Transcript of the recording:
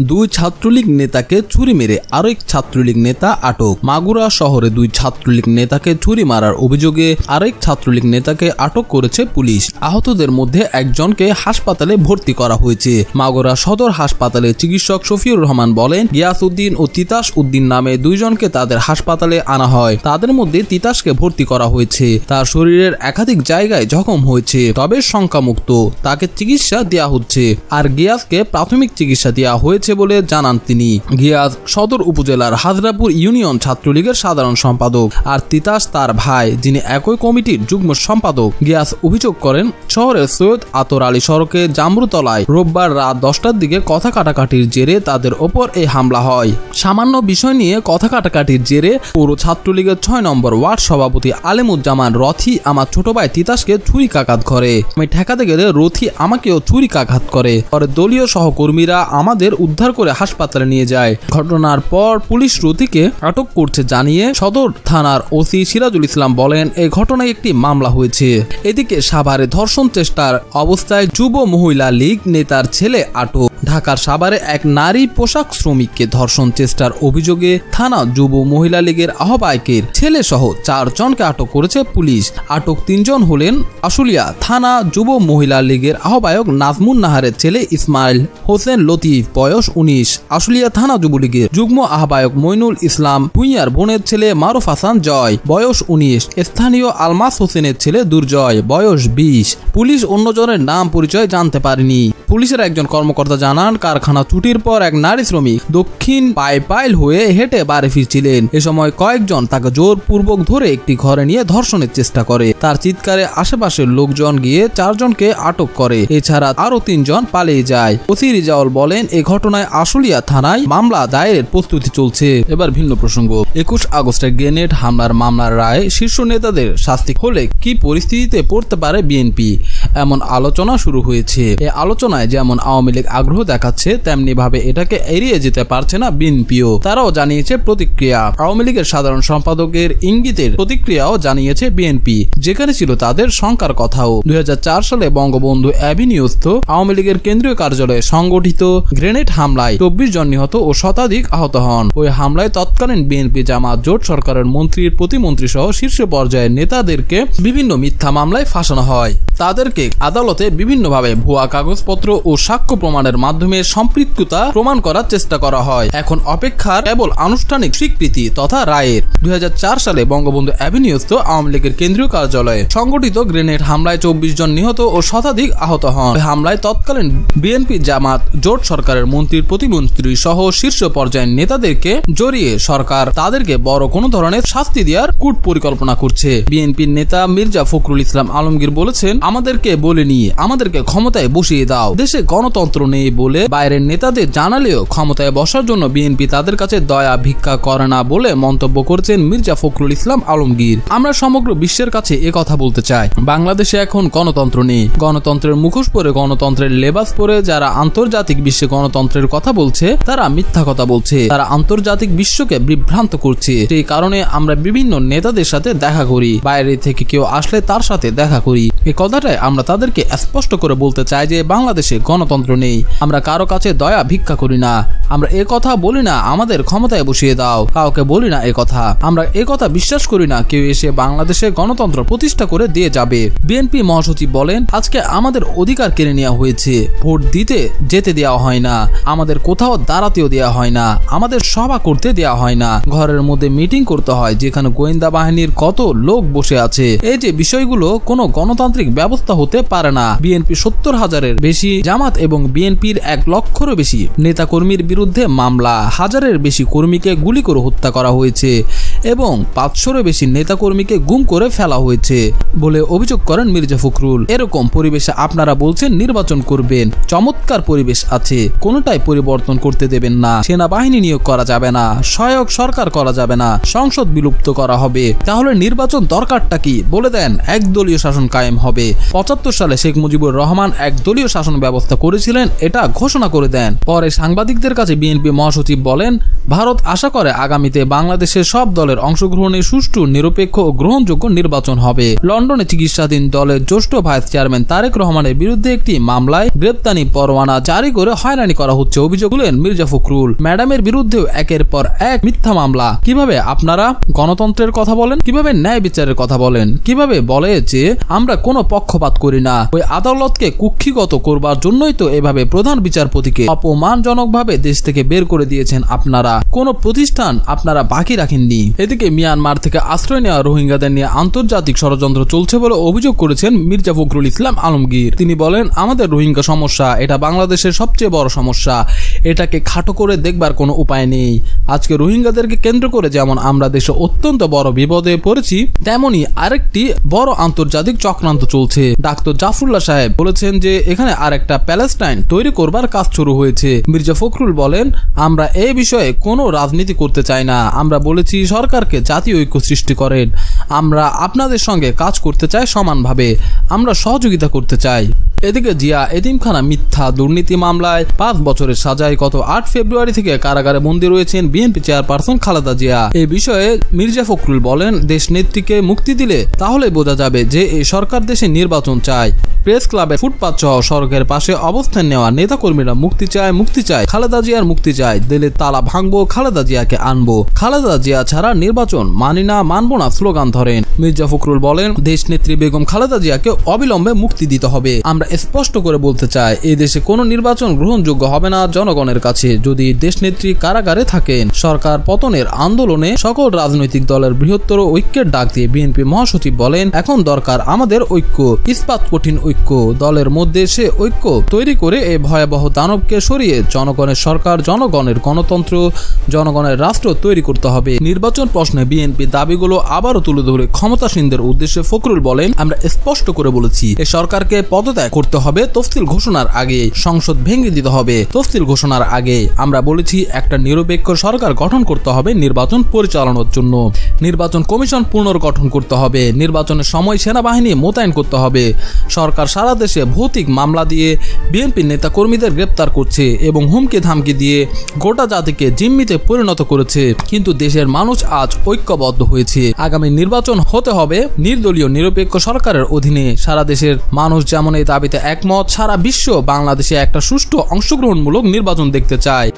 দুই ছাত্রলীগ নেতাকে ছুরি মেরে আরেক ছাত্রলীগ নেতা আটক। মাগুরা শহরে দুই ছাত্রলীগ নেতাকে ছুরি মারার অভিযোগে আরেক ছাত্রলীগ নেতাকে আটক করেছে পুলিশ। আহতদের মধ্যে একজনকে হাসপাতালে ভর্তি করা হয়েছে। মাগুরা সদর হাসপাতালে চিকিৎসক শফিউর রহমান বলেন, গিয়াস উদ্দিন ও তিতাস উদ্দিন নামে দুইজনকে তাদের হাসপাতালে আনা হয়। তাদের মধ্যে তিতাসকে ভর্তি করা হয়েছে। তার শরীরের একাধিক জায়গায় জখম হয়েছে, তবে সংখ্যামুক্ত, তাকে চিকিৎসা দেওয়া হচ্ছে। আর গিয়াসকে প্রাথমিক চিকিৎসা দেওয়া হয়েছে বলে জানান তিনি। গিয়াস সদর উপজেলার হাজরাপুর ইউনিয়ন ছাত্রলীগের সাধারণ সম্পাদক, আর তিতাস তার ভাই, যিনি একই কমিটির যুগ্ম সম্পাদক। গিয়াস অভিযোগ করেন, শহরের সৈয়দ আতর আলী সড়কে জামরুতলায় রোববার রাত 10টার দিকে কথা কাটাকাটির জেরে তাদের ওপর এই হামলা হয়। সামান্য বিষয় নিয়ে কথা কাটাকাটির জেরে পৌর ছাত্রলীগের 6 নম্বর ওয়ার্ড সভাপতি আলেমুজ্জামান রথি আমার ছোট ভাই তিতাসকে ছুরিকাঘাত করে। আমি ঠেকাতে গেলে রথি আমাকেও ছুরিকাঘাত করে। পরে দলীয় সহকর্মীরা আমাদের উদ্ধার করে হাসপাতালে নিয়ে যায়। ঘটনার পর পুলিশ রথিকে আটক করছে জানিয়ে সদর থানার ওসি সিরাজুল ইসলাম বলেন, এই ঘটনায় একটি মামলা হয়েছে। এদিকে সাভারে ধর্ষণ চেষ্টার অবস্থায় যুব মহিলা লীগ নেতার ছেলে আটক। ঢাকার সাভারে এক নারী পোশাক শ্রমিককে ধর্ষণ চেষ্টার অভিযোগে থানা যুব মহিলা লীগের আহ্বায়কের ছেলে সহ 4 জনকে আটক করেছে পুলিশ। আটক 3 জন হলেন আশুলিয়া থানা যুব মহিলা লীগের আহ্বায়ক নাজমুন নাহারের ছেলে ইসমাইল হোসেন লতিফ, বয়স 19, আশুলিয়া থানা যুবলীগের যুগ্ম আহ্বায়ক মইনুল ইসলাম ভুঁইয়ার বোনের ছেলে মারুফ হাসান জয়, বয়স 19, স্থানীয় আলমাস হোসেনের ছেলে দুর্জয়, বয়স 20। পুলিশ অন্যজনের নাম পরিচয় জানতে পারেনি। পুলিশের একজন কর্মকর্তা জানান, কারখানা ছুটির পর এক নারী শ্রমিক দক্ষিণ পাইল হয়ে হেঁটে বাড়ি ফিরছিলেন। এ সময় কয়েকজন তাকে জোরপূর্বক ধরে একটি ঘরে নিয়ে ধর্ষণের চেষ্টা করে। তার চিৎকারে আশেপাশের লোকজন গিয়ে 4 জনকে আটক করে। এছাড়া আরো 3 জন পালিয়ে যায়। ওসি রিজাউল বলেন, এই ঘটনায় আশুলিয়া থানায় মামলা দায়েরের প্রস্তুতি চলছে। এবার ভিন্ন প্রসঙ্গ। 21 আগস্টের গ্রেনেড হামলার মামলার রায় শীর্ষ নেতাদের শাস্তি হলে কি পরিস্থিতিতে পড়তে পারে বিএনপি, এমন আলোচনা শুরু হয়েছে। এই আলোচনায় যেমন আওয়ামী লীগ আগ্রহ দেখাচ্ছে, তেমনি ভাবে এটাকে এড়িয়ে যেতে পারছে না বিএনপিও। তারাও জানিয়েছে প্রতিক্রিয়া। আওয়ামী লীগের সাধারণ সম্পাদকের ইঙ্গিতের প্রতিক্রিয়াও জানিয়েছে বিএনপি, যেখানে ছিল তাদের শঙ্কার কথাও। 2004 সালে বঙ্গবন্ধু অ্যাভিনিউস্থ আওয়ামী লীগের কেন্দ্রীয় কার্যালয়ে সংগঠিত গ্রেনেড হামলায় 24 জন নিহত ও শতাধিক আহত হন। ওই হামলায় তৎকালীন বিএনপি জামাত জোট সরকারের মন্ত্রীর প্রতিমন্ত্রী সহ শীর্ষ পর্যায়ের নেতাদেরকে বিভিন্ন মিথ্যা মামলায় ফাঁসানো হয়। তাদেরকে আদালতে বিভিন্নভাবে ভুয়া কাগজপত্র ও সাক্ষ্য প্রমাণের মাধ্যমে সম্পৃক্ততা প্রমাণ করার চেষ্টা করা হয়। এখন অপেক্ষার কেবল আনুষ্ঠানিক স্বীকৃতি তথা রায়ের। 2004 সালে বঙ্গবন্ধু অ্যাভিনিউস্থ আওয়ামী লীগের কেন্দ্রীয় কার্যালয়ে সংগঠিত গ্রেনেড হামলায় 24 জন নিহত ও শতাধিক আহত হন। হামলায় তৎকালীন বিএনপি জামাত জোট সরকারের মন্ত্রীর প্রতিমন্ত্রী সহ শীর্ষ পর্যায়ের নেতাদেরকে জড়িয়ে সরকার তাদেরকে বড় কোনো ধরনের শাস্তি দেওয়ার কূট পরিকল্পনা করছে। বিএনপির নেতা মির্জা ফখরুল ইসলাম আলমগীর বলেছেন, আমাদেরকে বলেনি, আমাদেরকে ক্ষমতায় বসিয়ে দাও। দেশে গণতন্ত্র নেই বলে বাইরের নেতাদের জানালেও ক্ষমতায় বসার জন্য বিএনপি তাদের কাছে দয়া ভিক্ষা করে না বলে মন্তব্য করেছেন মির্জা ফখরুল ইসলাম আলমগীর। আমরা সমগ্র বিশ্বের কাছে কথা বলতে চাই, বাংলাদেশে এখন গণতন্ত্র নেই। গণতন্ত্রের মুখোশ পরে, গণতন্ত্রের লেবাস পরে যারা আন্তর্জাতিক বিশ্বে গণতন্ত্রের কথা বলছে, তারা মিথ্যা কথা বলছে। তারা আন্তর্জাতিক বিশ্বকে বিভ্রান্ত করছে। সেই কারণে আমরা বিভিন্ন নেতাদের সাথে দেখা করি, বাইরে থেকে কেউ আসলে তার সাথে দেখা করি। এই কথাটাই আমরা তাদেরকে স্পষ্ট করে বলতে চাই যে বাংলাদেশে গণতন্ত্র নেই। আমরা কারো কাছে দয়া ভিক্ষা করি না। আমরা এ কথা বলি না আমাদের ক্ষমতায় বসিয়ে দাও, কাউকে বলি না এ কথা। আমরা এ কথা বিশ্বাস করি না কেউ এসে বাংলাদেশে গণতন্ত্র প্রতিষ্ঠা করে দিয়ে যাবে। বিএনপি মহাসচিব বলেন, আজকে আমাদের অধিকার কেড়ে নেওয়া হয়েছে। ভোট দিতে যেতে দেওয়া হয় না, আমাদের কোথাও দাঁড়াতেও দেওয়া হয় না, আমাদের সভা করতে দেওয়া হয় না, ঘরের মধ্যে মিটিং করতে হয় যেখানে গোয়েন্দা বাহিনীর কত লোক বসে আছে। এই যে বিষয়গুলো কোনো গণতান্ত্রিক ব্যবস্থা হতে পারে না। বিএনপি 70,000-এর বেশি, জামাত এবং বিএনপির 1 লক্ষেরও বেশি নেতাকর্মীর বিরুদ্ধে মামলা, 1000-এর বেশি কর্মীকে গুলি করে হত্যা করা হয়েছে এবং 500-এরও বেশি নেতাকর্মীকে গুম করে ফেলা হয়েছে বলে অভিযোগ করেন মির্জা ফখরুল। এরকম পরিবেশে আপনারা বলছেন নির্বাচন করবেন, চমৎকার পরিবেশ আছে, কোনোটাই পরিবর্তন করতে দেবেন না। সেনাবাহিনী নিয়োগ করা যাবে না, সহায়ক সরকার করা যাবে না, সংসদ বিলুপ্ত করা হবে। তাহলে নির্বাচন দরকারটা কি বলে দেন, একদলীয় শাসন কায়েম হবে। 1971 সালে শেখ মুজিবুর রহমান এক দলীয় শাসন ব্যবস্থা করেছিলেন, এটা ঘোষণা করে দেন। পরে সাংবাদিকদের কাছে বিএনপি মহাসচিব বলেন, ভারত আশা করে আগামীতে বাংলাদেশের সব দলের অংশগ্রহণে সুষ্ঠু, নিরপেক্ষ ও গ্রহণযোগ্য নির্বাচন হবে। লন্ডনে চিকিৎসাধীন দলের জ্যেষ্ঠ ভাইস চেয়ারম্যান তারেক রহমানের বিরুদ্ধে একটি মামলায় গ্রেপ্তারি পরোয়ানা জারি করে হয়রানি করা হচ্ছে অভিযোগ তুলেন মির্জা ফখরুল। ম্যাডামের বিরুদ্ধেও একের পর এক মিথ্যা মামলা। কিভাবে আপনারা গণতন্ত্রের কথা বলেন, কিভাবে ন্যায় বিচারের কথা বলেন, কিভাবে বলে যে আমরা কোনো পক্ষপাত করি না? ওই আদালতকে কুক্ষিগত করবার জন্যই তো এভাবে প্রধান বিচারপতিকে অপমানজনকভাবে দেশ থেকে বের করে দিয়েছেন আপনারা। কোনো প্রতিষ্ঠান আপনারা বাকি রাখেননি। এদিকে মিয়ানমার থেকে আশ্রয় নেওয়া রোহিঙ্গাদের নিয়ে আন্তর্জাতিক ষড়যন্ত্র চলছে বলে অভিযোগ করেছেন মির্জা ফখরুল ইসলাম আলমগীর। তিনি বলেন, আমাদের রোহিঙ্গা সমস্যা এটা বাংলাদেশের সবচেয়ে বড় সমস্যা, এটাকে খাটো করে দেখবার কোনো উপায় নেই। আজকে রোহিঙ্গাদেরকে কেন্দ্র করে যেমন আমরা দেশে অত্যন্ত বড় বিপদে পড়েছি, তেমনি আরেকটি বড় আন্তর্জাতিক চক্রান্ত চলছে। ডাক্তার জাফরুল্লাহ সাহেব বলেছেন যে এখানে আরেকটা প্যালেস্টাইন তৈরি করবার কাজ শুরু হয়েছে। মির্জা ফখরুল বলেন, আমরা এই বিষয়ে কোনো রাজনীতি করতে চাই না। আমরা বলেছি সরকারকে জাতীয় ঐক্য সৃষ্টি করেন। আমরা আপনাদের সঙ্গে কাজ করতে চাই সমানভাবে, আমরা সহযোগিতা করতে চাই। এদিকে জিয়া এতিমখানা মিথ্যা দুর্নীতি মামলায় 5 বছরের সাজায় গত 8 ফেব্রুয়ারি থেকে কারাগারে বন্দী রয়েছেন বিএনপি চেয়ারপারসন খালেদা জিয়া। এই বিষয়ে মির্জা ফখরুল বলেন, দেশ নেত্রীকে মুক্তি দিলে তাহলে বোঝা যাবে যে এই সরকার দেশে নির্বাচন চায়। প্রেস ক্লাবে ফুটপাত সহ সড়কের পাশে অবস্থান নেওয়া নেতাকর্মীরা মুক্তি চায়, মুক্তি চায়, খালেদা জিয়ার মুক্তি চায়। দিলে তালা ভাঙবো, খালেদা জিয়াকে আনবো, খালেদা জিয়া ছাড়া নির্বাচন মানি না, মানবো না স্লোগান ধরেন। মির্জা ফখরুল বলেন, দেশ নেত্রী বেগম খালেদা জিয়াকে অবিলম্বে মুক্তি দিতে হবে। আমরা স্পষ্ট করে বলতে চাই, এই দেশে কোনো নির্বাচন গ্রহণযোগ্য হবে না জনগণের কাছে যদি দেশনেত্রী কারাগারে থাকেন। সরকার পতনের আন্দোলনে সকল রাজনৈতিক দলের বৃহত্তর ঐক্যের ডাক দিয়ে বিএনপি মহাসচিব বলেন, এখন দরকার আমাদের ঐক্য, ইস্পাত কঠিন ঐক্য। দলের মধ্যে সে ঐক্য তৈরি করে এই ভয়াবহ দানবকে সরিয়ে জনগণের সরকার, জনগণের গণতন্ত্র, জনগণের রাষ্ট্র তৈরি করতে হবে। নির্বাচন প্রশ্নে বিএনপি দাবিগুলো আবারও তুলে ধরে ক্ষমতাসীনদের উদ্দেশ্যে ফখরুল বলেন, আমরা স্পষ্ট করে বলেছি এই সরকারকে পদত্যাগ করতে হবে তফসিল ঘোষণার আগে, সংসদ ভেঙে দিতে হবে তফসিল ঘোষণার আগে। আমরা বলেছি একটা নিরপেক্ষ সরকার গঠন করতে হবে নির্বাচন পরিচালনার জন্য, নির্বাচন কমিশন পুনর্গঠন করতে হবে, নির্বাচনের সময় সেনাবাহিনী মোতায়েন করতে হবে। সরকার সারা দেশে ভৌতিক মামলা দিয়ে বিএনপি নেতা কর্মীদের গ্রেপ্তার করছে এবং হুমকি ধামকি দিয়ে গোটা জাতিকে জিম্মিতে পরিণত করেছে। কিন্তু দেশের মানুষ আজ ঐক্যবদ্ধ হয়েছে। আগামী নির্বাচন হতে হবে নির্দলীয় নিরপেক্ষ সরকারের অধীনে। সারা দেশের মানুষ যেমন এই দাবিতে একমত, সারা বিশ্ব বাংলাদেশে একটা সুষ্ঠু অংশগ্রহণমূলক নির্বাচন দেখতে চায়।